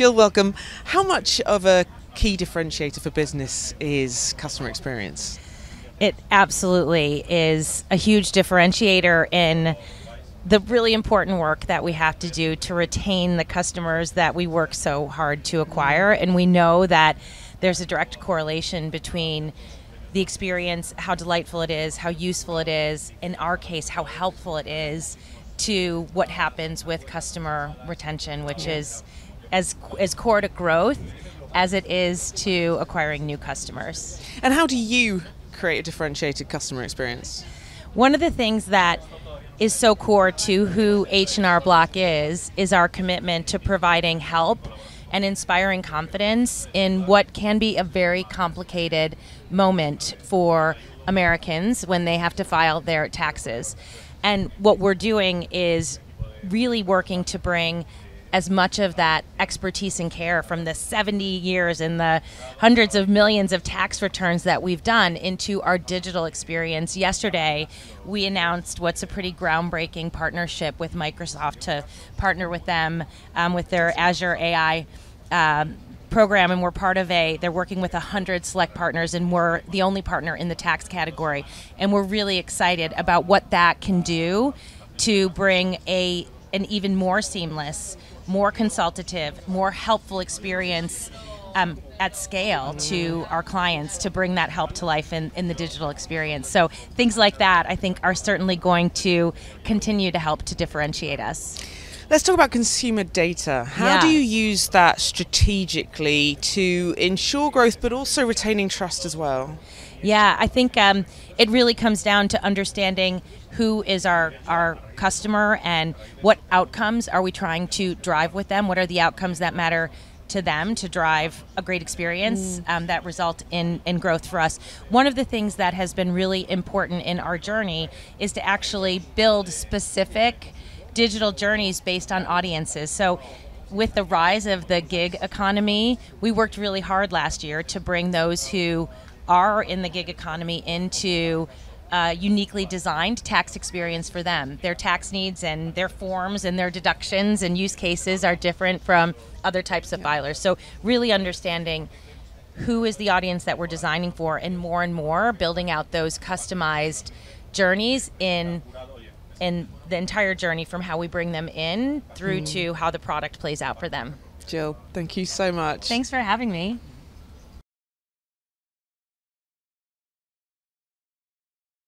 Jill, welcome. How much of a key differentiator for business is customer experience? It absolutely is a huge differentiator in the really important work that we have to do to retain the customers that we work so hard to acquire. And we know that there's a direct correlation between the experience, how delightful it is, how useful it is, in our case, how helpful it is to what happens with customer retention, which is as core to growth as it is to acquiring new customers. And how do you create a differentiated customer experience? One of the things that is so core to who H&R Block is our commitment to providing help and inspiring confidence in what can be a very complicated moment for Americans when they have to file their taxes. And what we're doing is really working to bring as much of that expertise and care from the 70 years and the hundreds of millions of tax returns that we've done into our digital experience. Yesterday, we announced what's a pretty groundbreaking partnership with Microsoft to partner with them with their Azure AI program, and we're part of they're working with 100 select partners, and we're the only partner in the tax category. And we're really excited about what that can do to bring an even more seamless, more consultative, more helpful experience at scale to our clients to bring that help to life in the digital experience. So things like that, I think, are certainly going to continue to help to differentiate us. Let's talk about consumer data. How do you use that strategically to ensure growth but also retaining trust as well? Yeah, I think it really comes down to understanding who is our customer and what outcomes are we trying to drive with them. What are the outcomes that matter to them to drive a great experience that result in growth for us. One of the things that has been really important in our journey is to actually build specific digital journeys based on audiences. So with the rise of the gig economy, we worked really hard last year to bring those who are in the gig economy into uniquely designed tax experience for them. Their tax needs and their forms and their deductions and use cases are different from other types of filers. So really understanding who is the audience that we're designing for, and more building out those customized journeys in the entire journey, from how we bring them in through to how the product plays out for them. Jill, thank you so much. Thanks for having me.